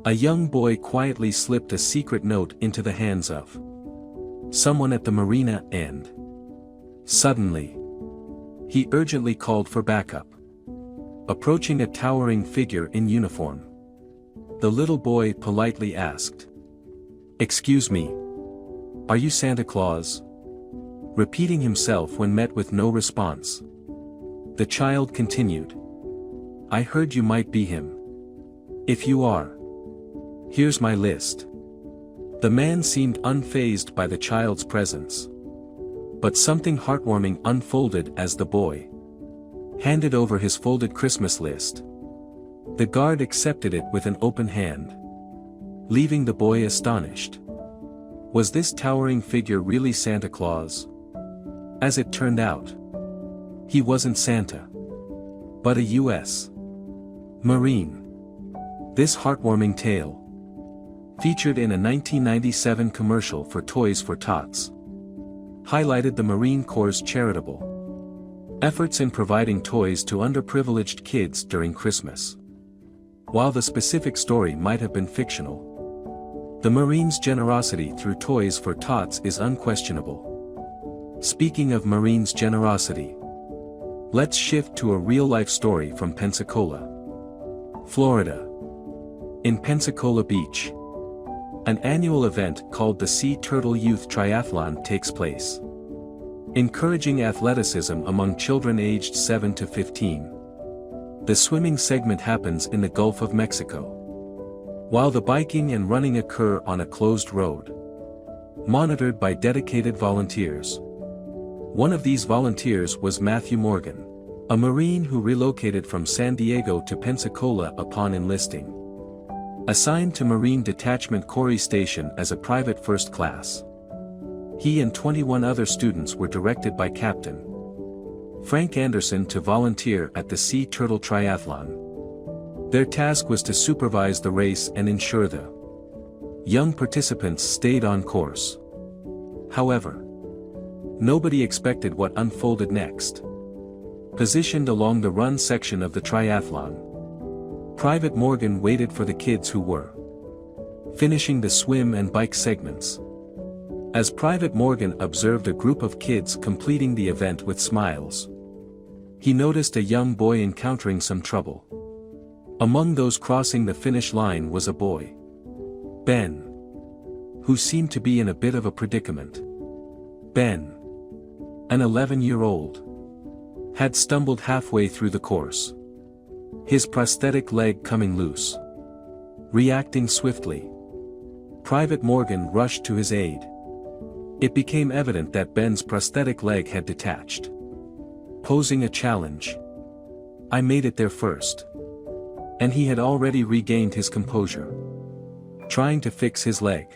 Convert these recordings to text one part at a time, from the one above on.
A young boy quietly slipped a secret note into the hands of someone at the marina and suddenly, he urgently called for backup. Approaching a towering figure in uniform, the little boy politely asked, "Excuse me, are you Santa Claus?" Repeating himself when met with no response, the child continued, "I heard you might be him. If you are, here's my list." The man seemed unfazed by the child's presence. But something heartwarming unfolded as the boy handed over his folded Christmas list. The guard accepted it with an open hand, leaving the boy astonished. Was this towering figure really Santa Claus? As it turned out, he wasn't Santa, but a U.S. Marine. This heartwarming tale, featured in a 1997 commercial for Toys for Tots, highlighted the Marine Corps' charitable efforts in providing toys to underprivileged kids during Christmas. While the specific story might have been fictional, the Marines' generosity through Toys for Tots is unquestionable. Speaking of Marines' generosity, let's shift to a real-life story from Pensacola, Florida. In Pensacola Beach, an annual event called the Sea Turtle Youth Triathlon takes place, encouraging athleticism among children aged 7 to 15. The swimming segment happens in the Gulf of Mexico, while the biking and running occur on a closed road, monitored by dedicated volunteers. One of these volunteers was Matthew Morgan, a Marine who relocated from San Diego to Pensacola upon enlisting. Assigned to Marine Detachment Corey Station as a private first class, he and 21 other students were directed by Captain Frank Anderson to volunteer at the Sea Turtle Triathlon. Their task was to supervise the race and ensure the young participants stayed on course. However, nobody expected what unfolded next. Positioned along the run section of the triathlon, Private Morgan waited for the kids who were finishing the swim and bike segments. As Private Morgan observed a group of kids completing the event with smiles, he noticed a young boy encountering some trouble. Among those crossing the finish line was a boy, Ben, who seemed to be in a bit of a predicament. Ben, an 11-year-old, had stumbled halfway through the course, his prosthetic leg coming loose. Reacting swiftly, Private Morgan rushed to his aid. It became evident that Ben's prosthetic leg had detached, posing a challenge. I made it there first. And he had already regained his composure, trying to fix his leg.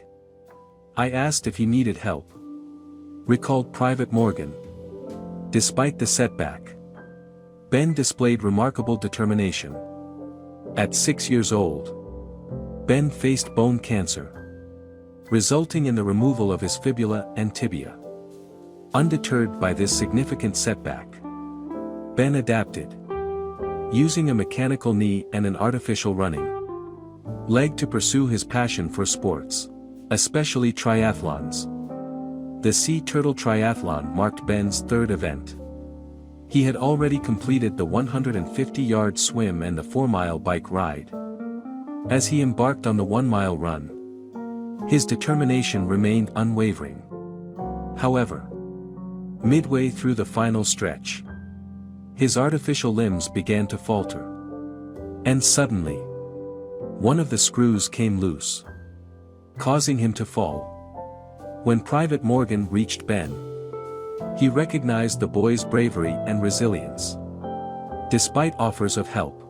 I asked if he needed help, recalled Private Morgan. Despite the setback, Ben displayed remarkable determination. At 6 years old, Ben faced bone cancer, resulting in the removal of his fibula and tibia. Undeterred by this significant setback, Ben adapted, using a mechanical knee and an artificial running leg to pursue his passion for sports, especially triathlons. The Sea Turtle Triathlon marked Ben's third event. He had already completed the 150-yard swim and the 4-mile bike ride. As he embarked on the 1-mile run, his determination remained unwavering. However, midway through the final stretch, his artificial limbs began to falter. And suddenly, one of the screws came loose, causing him to fall. When Private Morgan reached Ben, he recognized the boy's bravery and resilience. Despite offers of help,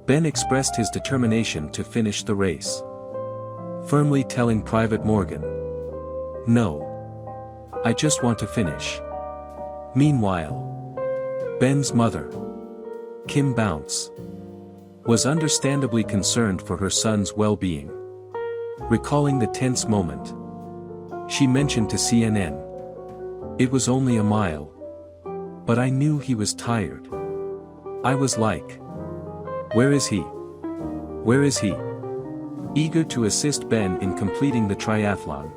Ben expressed his determination to finish the race, firmly telling Private Morgan, "No. I just want to finish." Meanwhile, Ben's mother, Kim Bounce, was understandably concerned for her son's well-being. Recalling the tense moment, she mentioned to CNN, "It was only a mile. But I knew he was tired. I was like, where is he? Where is he?" Eager to assist Ben in completing the triathlon,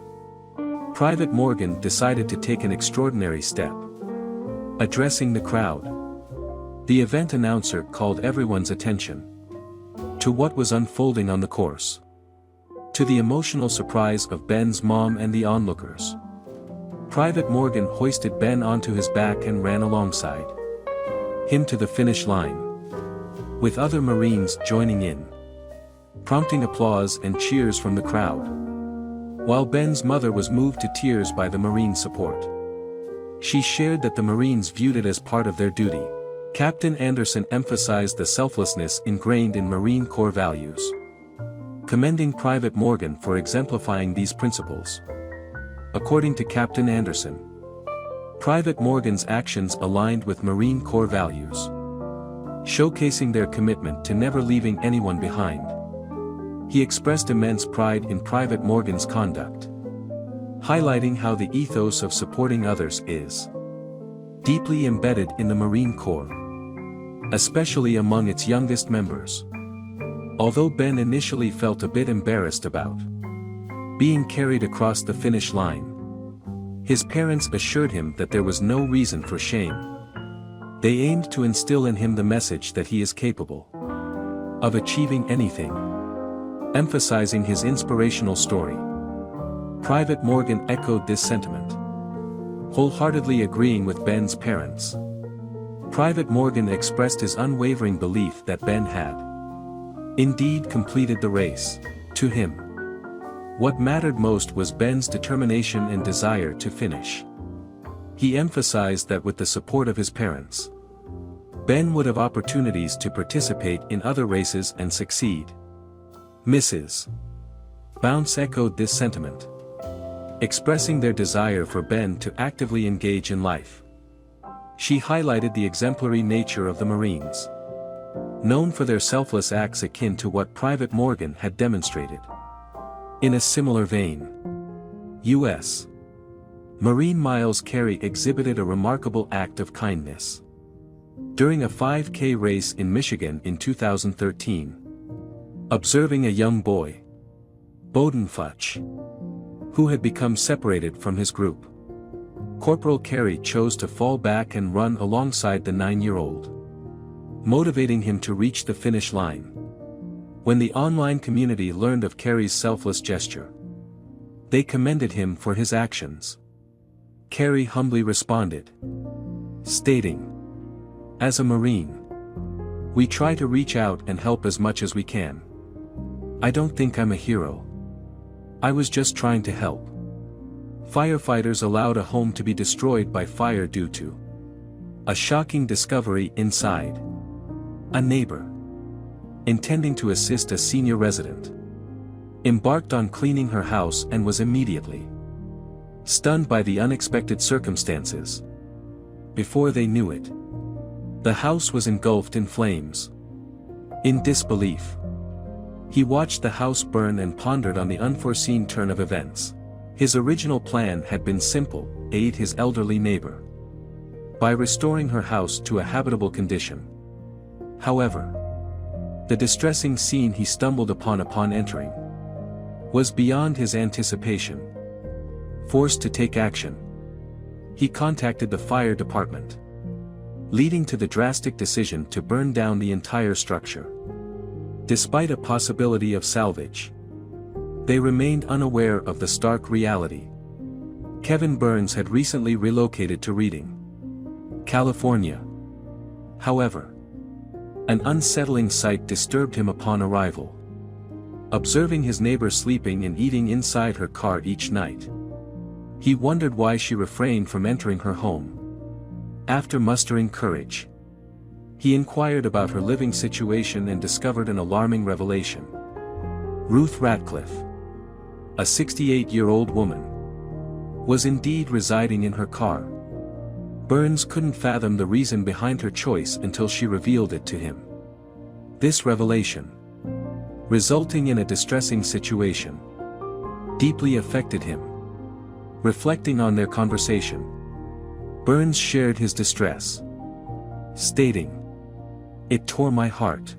Private Morgan decided to take an extraordinary step. Addressing the crowd, the event announcer called everyone's attention to what was unfolding on the course. To the emotional surprise of Ben's mom and the onlookers, Private Morgan hoisted Ben onto his back and ran alongside him to the finish line, with other Marines joining in, prompting applause and cheers from the crowd. While Ben's mother was moved to tears by the Marine support, she shared that the Marines viewed it as part of their duty. Captain Anderson emphasized the selflessness ingrained in Marine Corps values, commending Private Morgan for exemplifying these principles. According to Captain Anderson, Private Morgan's actions aligned with Marine Corps values, showcasing their commitment to never leaving anyone behind. He expressed immense pride in Private Morgan's conduct, highlighting how the ethos of supporting others is deeply embedded in the Marine Corps, especially among its youngest members. Although Ben initially felt a bit embarrassed about being carried across the finish line, his parents assured him that there was no reason for shame. They aimed to instill in him the message that he is capable of achieving anything, emphasizing his inspirational story. Private Morgan echoed this sentiment, wholeheartedly agreeing with Ben's parents. Private Morgan expressed his unwavering belief that Ben had indeed completed the race. To him, what mattered most was Ben's determination and desire to finish. He emphasized that with the support of his parents, Ben would have opportunities to participate in other races and succeed. Mrs. Bounce echoed this sentiment, expressing their desire for Ben to actively engage in life. She highlighted the exemplary nature of the Marines, known for their selfless acts akin to what Private Morgan had demonstrated. In a similar vein, U.S. Marine Miles Carey exhibited a remarkable act of kindness during a 5K race in Michigan in 2013. Observing a young boy, Bowden Futch, who had become separated from his group, Corporal Carey chose to fall back and run alongside the 9-year-old, motivating him to reach the finish line. When the online community learned of Carey's selfless gesture, they commended him for his actions. Carey humbly responded, stating, "As a Marine, we try to reach out and help as much as we can. I don't think I'm a hero. I was just trying to help." Firefighters allowed a home to be destroyed by fire due to a shocking discovery inside. A neighbor, intending to assist a senior resident, embarked on cleaning her house and was immediately stunned by the unexpected circumstances. Before they knew it, the house was engulfed in flames. In disbelief, he watched the house burn and pondered on the unforeseen turn of events. His original plan had been simple: aid his elderly neighbor by restoring her house to a habitable condition. However, the distressing scene he stumbled upon entering was beyond his anticipation. Forced to take action, he contacted the fire department, leading to the drastic decision to burn down the entire structure. Despite a possibility of salvage, they remained unaware of the stark reality. Kevin Burns had recently relocated to Reading, California. However, an unsettling sight disturbed him upon arrival. Observing his neighbor sleeping and eating inside her car each night, he wondered why she refrained from entering her home. After mustering courage, he inquired about her living situation and discovered an alarming revelation. Ruth Ratcliffe, a 68-year-old woman, was indeed residing in her car. Burns couldn't fathom the reason behind her choice until she revealed it to him. This revelation, resulting in a distressing situation, deeply affected him. Reflecting on their conversation, Burns shared his distress, stating, "It tore my heart.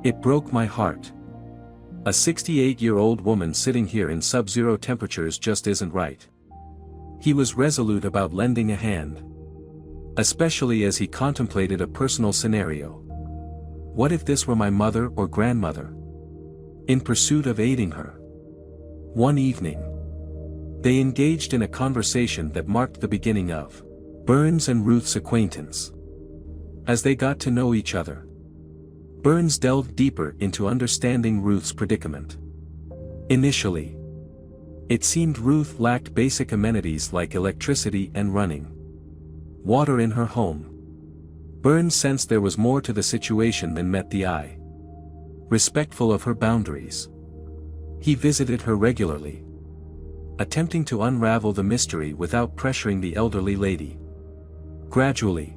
It broke my heart." A 68-year-old woman sitting here in sub-zero temperatures just isn't right. He was resolute about lending a hand. Especially as he contemplated a personal scenario. What if this were my mother or grandmother? In pursuit of aiding her. One evening, they engaged in a conversation that marked the beginning of Burns and Ruth's acquaintance. As they got to know each other, Burns delved deeper into understanding Ruth's predicament. Initially, it seemed Ruth lacked basic amenities like electricity and running water in her home. Burns sensed there was more to the situation than met the eye. Respectful of her boundaries, he visited her regularly, attempting to unravel the mystery without pressuring the elderly lady. Gradually,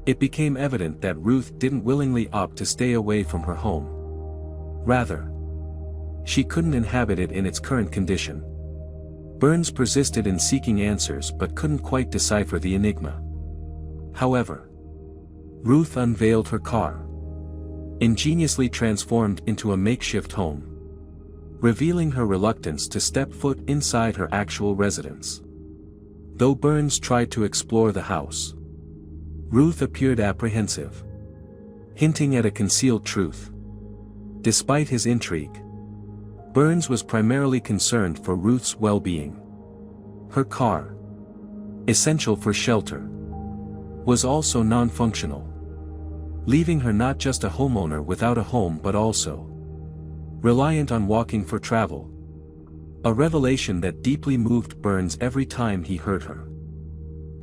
it became evident that Ruth didn't willingly opt to stay away from her home. Rather, she couldn't inhabit it in its current condition. Burns persisted in seeking answers but couldn't quite decipher the enigma. However, Ruth unveiled her car, ingeniously transformed into a makeshift home, revealing her reluctance to step foot inside her actual residence. Though Burns tried to explore the house, Ruth appeared apprehensive, hinting at a concealed truth. Despite his intrigue, Burns was primarily concerned for Ruth's well-being. Her car, essential for shelter, was also non-functional, leaving her not just a homeowner without a home but also reliant on walking for travel. A revelation that deeply moved Burns every time he heard her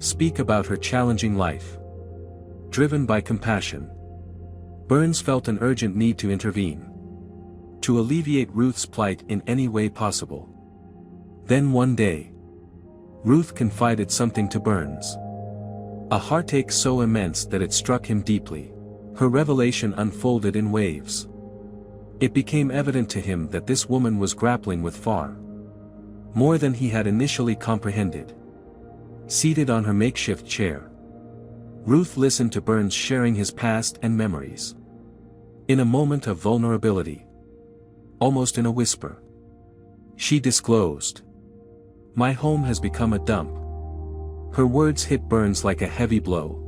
speak about her challenging life. Driven by compassion, Burns felt an urgent need to intervene, to alleviate Ruth's plight in any way possible. Then one day, Ruth confided something to Burns. A heartache so immense that it struck him deeply. Her revelation unfolded in waves. It became evident to him that this woman was grappling with far more than he had initially comprehended. Seated on her makeshift chair, Ruth listened to Burns sharing his past and memories. In a moment of vulnerability, almost in a whisper, she disclosed, "My home has become a dump." Her words hit Burns like a heavy blow,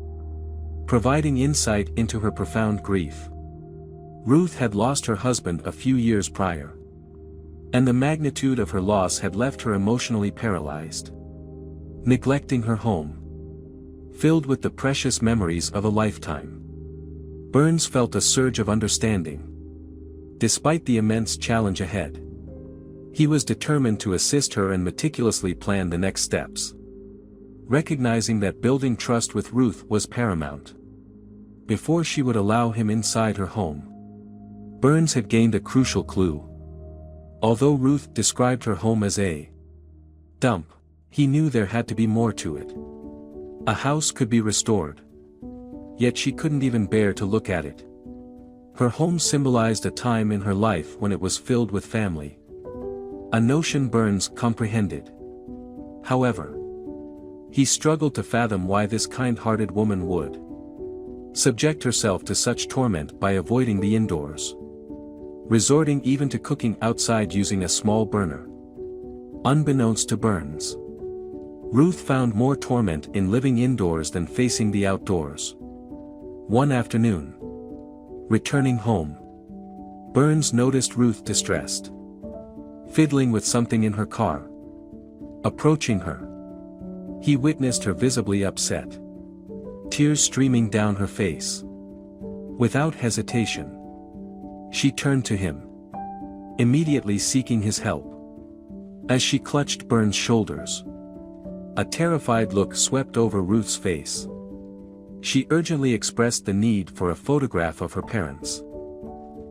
providing insight into her profound grief. Ruth had lost her husband a few years prior, and the magnitude of her loss had left her emotionally paralyzed. Neglecting her home, filled with the precious memories of a lifetime, Burns felt a surge of understanding. Despite the immense challenge ahead, he was determined to assist her and meticulously plan the next steps. Recognizing that building trust with Ruth was paramount before she would allow him inside her home, Burns had gained a crucial clue. Although Ruth described her home as a dump, he knew there had to be more to it. A house could be restored, yet she couldn't even bear to look at it. Her home symbolized a time in her life when it was filled with family, a notion Burns comprehended. However, he struggled to fathom why this kind-hearted woman would subject herself to such torment by avoiding the indoors, resorting even to cooking outside using a small burner. Unbeknownst to Burns, Ruth found more torment in living indoors than facing the outdoors. One afternoon, returning home, Burns noticed Ruth distressed, fiddling with something in her car. Approaching her, he witnessed her visibly upset, tears streaming down her face. Without hesitation, she turned to him, immediately seeking his help. As she clutched Burns' shoulders, a terrified look swept over Ruth's face. She urgently expressed the need for a photograph of her parents,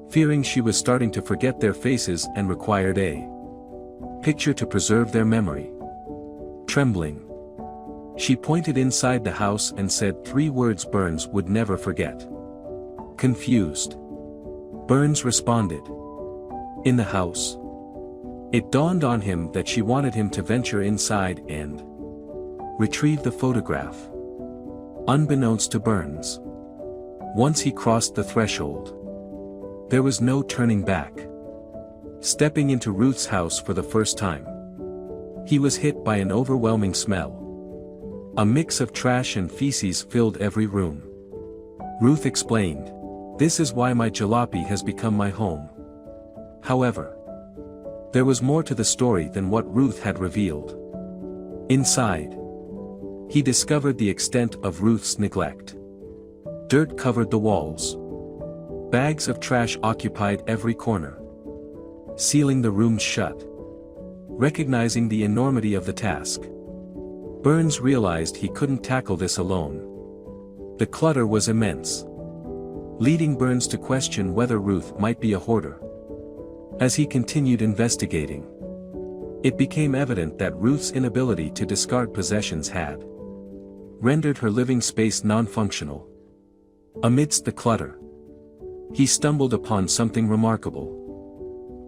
fearing she was starting to forget their faces and required a picture to preserve their memory. Trembling, she pointed inside the house and said 3 words Burns would never forget. Confused, Burns responded, "In the house." It dawned on him that she wanted him to venture inside and retrieve the photograph. Unbeknownst to Burns, once he crossed the threshold, there was no turning back. Stepping into Ruth's house for the first time, he was hit by an overwhelming smell. A mix of trash and feces filled every room. Ruth explained, "This is why my jalopy has become my home." However, there was more to the story than what Ruth had revealed. Inside, he discovered the extent of Ruth's neglect. Dirt covered the walls. Bags of trash occupied every corner, sealing the rooms shut. Recognizing the enormity of the task, Burns realized he couldn't tackle this alone. The clutter was immense, leading Burns to question whether Ruth might be a hoarder. As he continued investigating, it became evident that Ruth's inability to discard possessions had rendered her living space non-functional. Amidst the clutter, he stumbled upon something remarkable.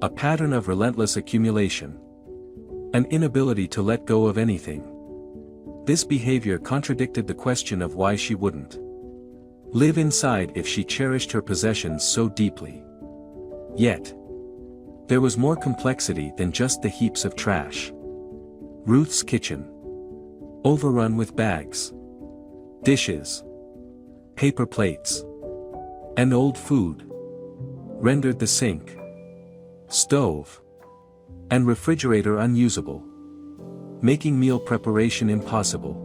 A pattern of relentless accumulation. An inability to let go of anything. This behavior contradicted the question of why she wouldn't live inside if she cherished her possessions so deeply. Yet, there was more complexity than just the heaps of trash. Ruth's kitchen, overrun with bags, dishes, paper plates, and old food, rendered the sink, stove, and refrigerator unusable, making meal preparation impossible.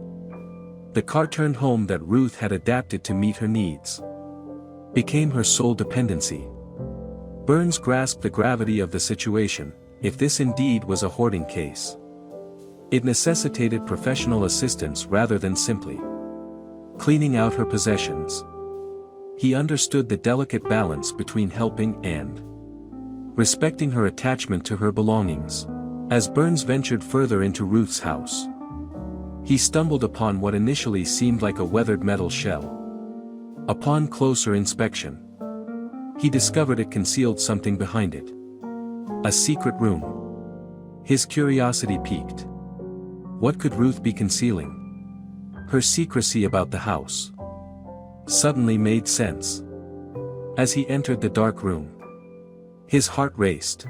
The car-turned home that Ruth had adapted to meet her needs became her sole dependency. Burns grasped the gravity of the situation. If this indeed was a hoarding case, it necessitated professional assistance rather than simply cleaning out her possessions. He understood the delicate balance between helping and respecting her attachment to her belongings. As Burns ventured further into Ruth's house, he stumbled upon what initially seemed like a weathered metal shell. Upon closer inspection, he discovered it concealed something behind it. A secret room. His curiosity piqued. What could Ruth be concealing? Her secrecy about the house suddenly made sense. As he entered the dark room, his heart raced.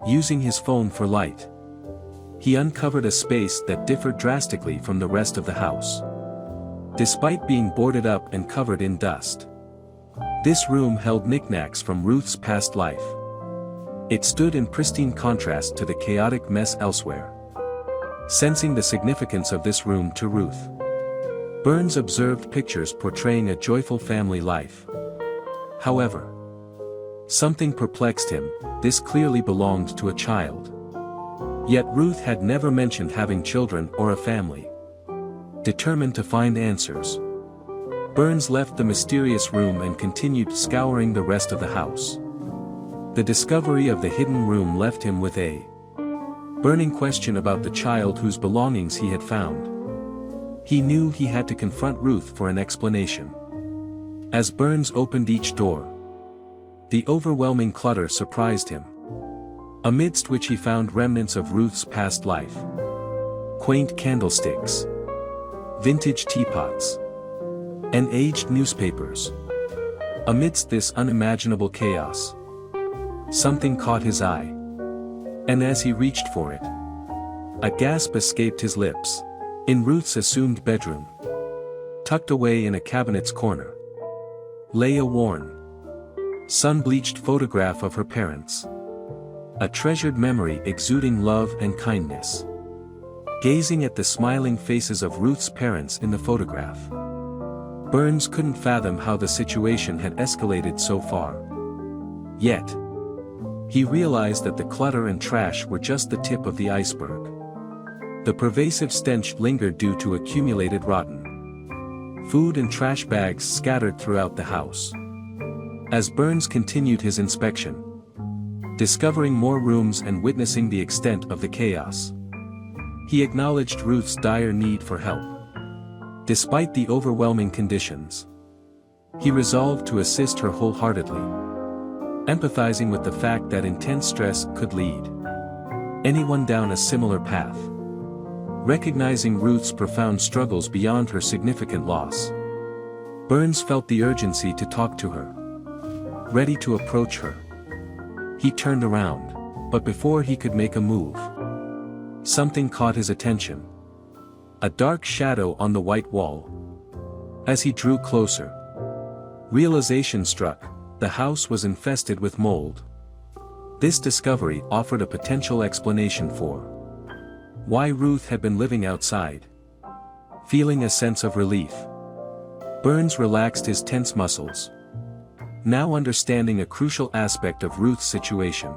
Using his phone for light, he uncovered a space that differed drastically from the rest of the house. Despite being boarded up and covered in dust, this room held knickknacks from Ruth's past life. It stood in pristine contrast to the chaotic mess elsewhere. Sensing the significance of this room to Ruth, Burns observed pictures portraying a joyful family life. However, something perplexed him. This clearly belonged to a child. Yet Ruth had never mentioned having children or a family. Determined to find answers, Burns left the mysterious room and continued scouring the rest of the house. The discovery of the hidden room left him with a burning question about the child whose belongings he had found. He knew he had to confront Ruth for an explanation. As Burns opened each door, the overwhelming clutter surprised him, amidst which he found remnants of Ruth's past life. Quaint candlesticks, vintage teapots, and aged newspapers. Amidst this unimaginable chaos, something caught his eye. And as he reached for it, a gasp escaped his lips. In Ruth's assumed bedroom, tucked away in a cabinet's corner, lay a worn, sun-bleached photograph of her parents. A treasured memory exuding love and kindness. Gazing at the smiling faces of Ruth's parents in the photograph, Burns couldn't fathom how the situation had escalated so far. Yet, he realized that the clutter and trash were just the tip of the iceberg. The pervasive stench lingered due to accumulated rotten food and trash bags scattered throughout the house. As Burns continued his inspection, discovering more rooms and witnessing the extent of the chaos, he acknowledged Ruth's dire need for help. Despite the overwhelming conditions, he resolved to assist her wholeheartedly, empathizing with the fact that intense stress could lead anyone down a similar path. Recognizing Ruth's profound struggles beyond her significant loss, Burns felt the urgency to talk to her. Ready to approach her, he turned around. But before he could make a move, something caught his attention. A dark shadow on the white wall. As he drew closer, realization struck: the house was infested with mold. This discovery offered a potential explanation for why Ruth had been living outside. Feeling a sense of relief, Burns relaxed his tense muscles, now understanding a crucial aspect of Ruth's situation.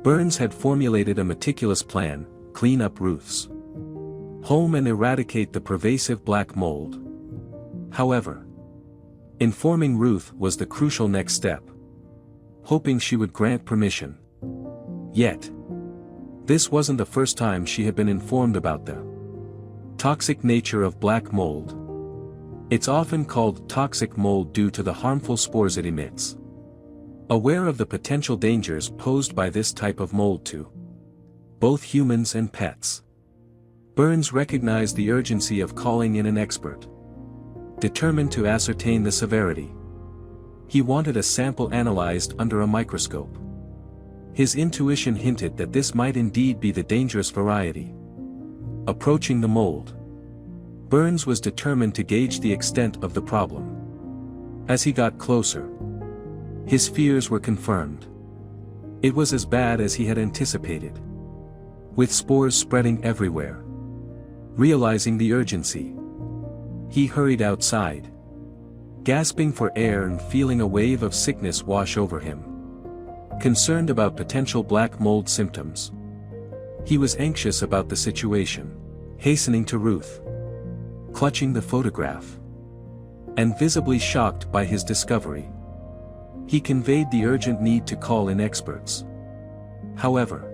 Burns had formulated a meticulous plan: clean up Ruth's home and eradicate the pervasive black mold. However, informing Ruth was the crucial next step, hoping she would grant permission. Yet, this wasn't the first time she had been informed about the toxic nature of black mold. It's often called toxic mold due to the harmful spores it emits. Aware of the potential dangers posed by this type of mold to both humans and pets, Burns recognized the urgency of calling in an expert. Determined to ascertain the severity, he wanted a sample analyzed under a microscope. His intuition hinted that this might indeed be the dangerous variety. Approaching the mold, Burns was determined to gauge the extent of the problem. As he got closer, his fears were confirmed. It was as bad as he had anticipated, with spores spreading everywhere. Realizing the urgency, he hurried outside, gasping for air and feeling a wave of sickness wash over him. Concerned about potential black mold symptoms, he was anxious about the situation. Hastening to Ruth, clutching the photograph, and visibly shocked by his discovery, he conveyed the urgent need to call in experts. However,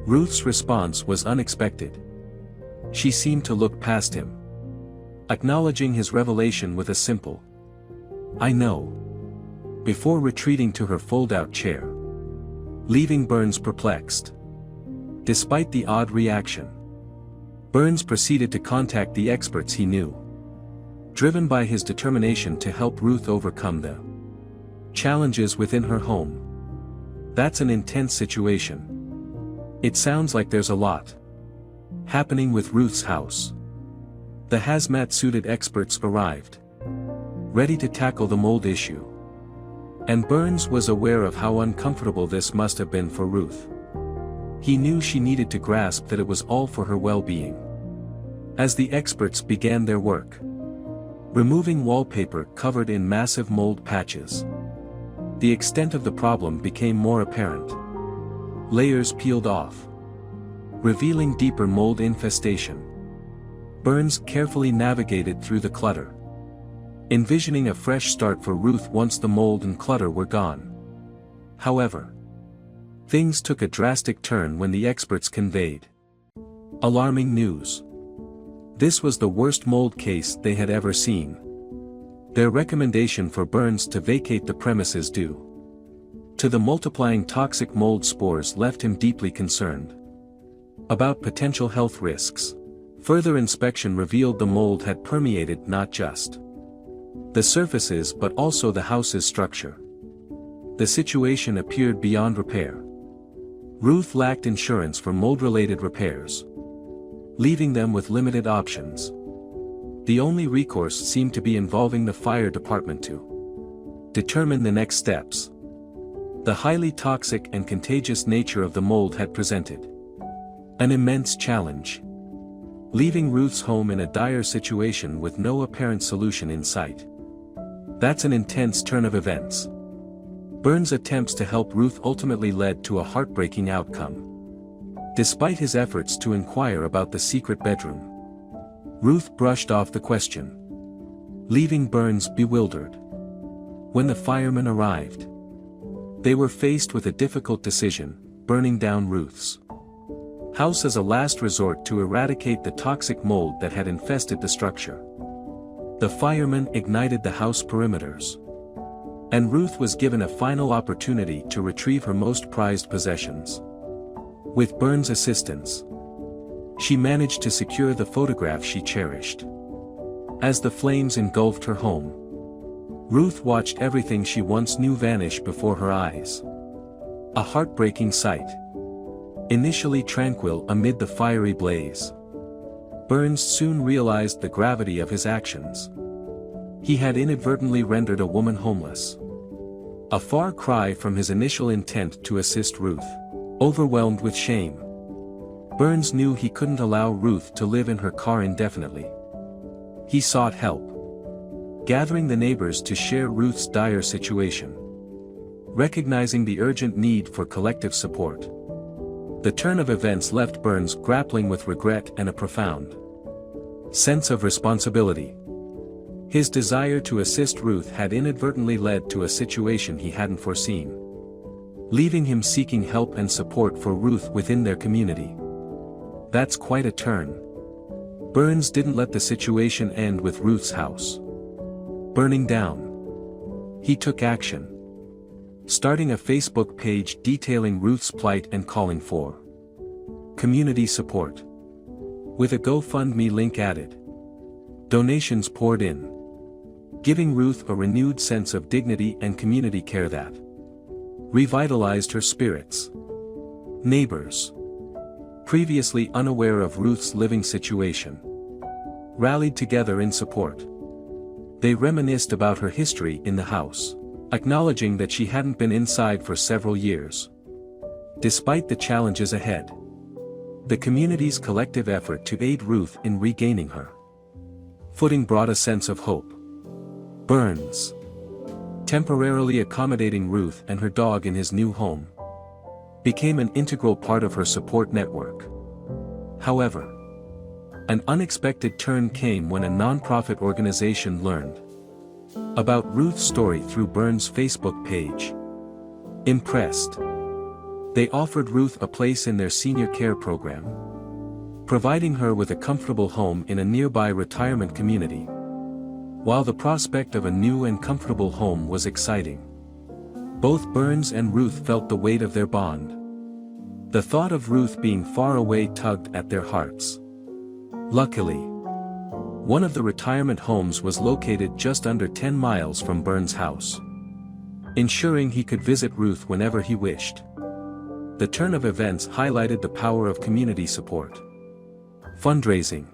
Ruth's response was unexpected. She seemed to look past him, acknowledging his revelation with a simple "I know," before retreating to her fold-out chair, leaving Burns perplexed. Despite the odd reaction, Burns proceeded to contact the experts he knew, driven by his determination to help Ruth overcome the challenges within her home. That's an intense situation. It sounds like there's a lot happening with Ruth's house. The hazmat-suited experts arrived, ready to tackle the mold issue. And Burns was aware of how uncomfortable this must have been for Ruth. He knew she needed to grasp that it was all for her well-being. As the experts began their work, removing wallpaper covered in massive mold patches, the extent of the problem became more apparent. Layers peeled off, revealing deeper mold infestation. Burns carefully navigated through the clutter, envisioning a fresh start for Ruth once the mold and clutter were gone. However, things took a drastic turn when the experts conveyed alarming news. This was the worst mold case they had ever seen. Their recommendation for Burns to vacate the premises due to the multiplying toxic mold spores left him deeply concerned about potential health risks. Further inspection revealed the mold had permeated not just the surfaces but also the house's structure. The situation appeared beyond repair. Ruth lacked insurance for mold-related repairs, leaving them with limited options. The only recourse seemed to be involving the fire department to determine the next steps. The highly toxic and contagious nature of the mold had presented an immense challenge, leaving Ruth's home in a dire situation with no apparent solution in sight. That's an intense turn of events. Burns' attempts to help Ruth ultimately led to a heartbreaking outcome. Despite his efforts to inquire about the secret bedroom, Ruth brushed off the question, leaving Burns bewildered. When the firemen arrived, they were faced with a difficult decision: burning down Ruth's house as a last resort to eradicate the toxic mold that had infested the structure. The firemen ignited the house perimeters, and Ruth was given a final opportunity to retrieve her most prized possessions. With Burns' assistance, she managed to secure the photograph she cherished. As the flames engulfed her home, Ruth watched everything she once knew vanish before her eyes. A heartbreaking sight. Initially tranquil amid the fiery blaze, Burns soon realized the gravity of his actions. He had inadvertently rendered a woman homeless. A far cry from his initial intent to assist Ruth. Overwhelmed with shame, Burns knew he couldn't allow Ruth to live in her car indefinitely. He sought help, gathering the neighbors to share Ruth's dire situation. Recognizing the urgent need for collective support, the turn of events left Burns grappling with regret and a profound sense of responsibility. His desire to assist Ruth had inadvertently led to a situation he hadn't foreseen, leaving him seeking help and support for Ruth within their community. That's quite a turn. Burns didn't let the situation end with Ruth's house burning down. He took action, starting a Facebook page detailing Ruth's plight and calling for community support. With a GoFundMe link added, donations poured in, giving Ruth a renewed sense of dignity and community care that revitalized her spirits. Neighbors, previously unaware of Ruth's living situation, rallied together in support. They reminisced about her history in the house, acknowledging that she hadn't been inside for several years. Despite the challenges ahead, the community's collective effort to aid Ruth in regaining her footing brought a sense of hope. Burns, temporarily accommodating Ruth and her dog in his new home, became an integral part of her support network. However, an unexpected turn came when a non-profit organization learned about Ruth's story through Burns' Facebook page. Impressed, they offered Ruth a place in their senior care program, providing her with a comfortable home in a nearby retirement community. While the prospect of a new and comfortable home was exciting, both Burns and Ruth felt the weight of their bond. The thought of Ruth being far away tugged at their hearts. Luckily, one of the retirement homes was located just under 10 miles from Burns' house, ensuring he could visit Ruth whenever he wished. The turn of events highlighted the power of community support, fundraising,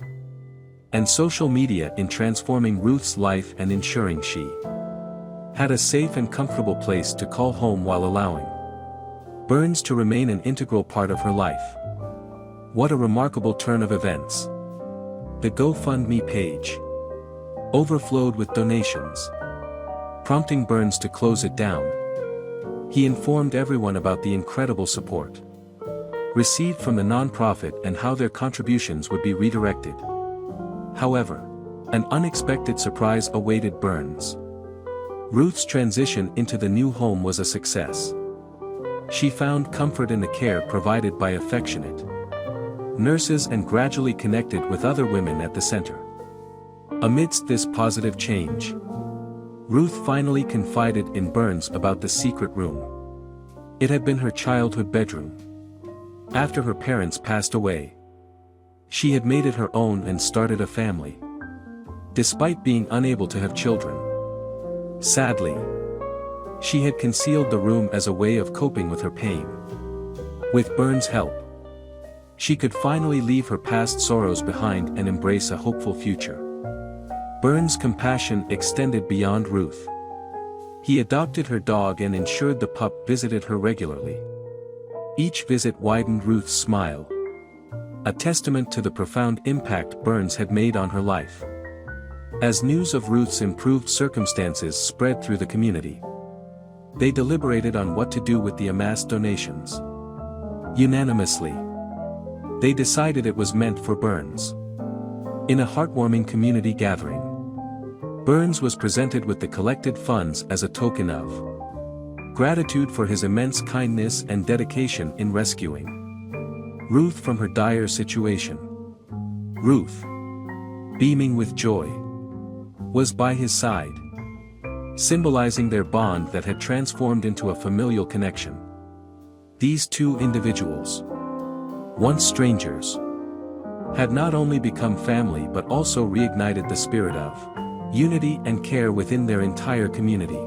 and social media in transforming Ruth's life and ensuring she had a safe and comfortable place to call home while allowing Burns to remain an integral part of her life. What a remarkable turn of events. The GoFundMe page overflowed with donations, prompting Burns to close it down. He informed everyone about the incredible support received from the nonprofit and how their contributions would be redirected. However, an unexpected surprise awaited Burns. Ruth's transition into the new home was a success. She found comfort in the care provided by affectionate nurses and gradually connected with other women at the center. Amidst this positive change, Ruth finally confided in Burns about the secret room. It had been her childhood bedroom. After her parents passed away, she had made it her own and started a family, despite being unable to have children. Sadly, she had concealed the room as a way of coping with her pain. With Burns' help, she could finally leave her past sorrows behind and embrace a hopeful future. Burns' compassion extended beyond Ruth. He adopted her dog and ensured the pup visited her regularly. Each visit widened Ruth's smile, a testament to the profound impact Burns had made on her life. As news of Ruth's improved circumstances spread through the community, they deliberated on what to do with the amassed donations. Unanimously, they decided it was meant for Burns. In a heartwarming community gathering, Burns was presented with the collected funds as a token of gratitude for his immense kindness and dedication in rescuing Ruth from her dire situation. Ruth, beaming with joy, was by his side, symbolizing their bond that had transformed into a familial connection. These two individuals, once strangers, had not only become family but also reignited the spirit of unity and care within their entire community.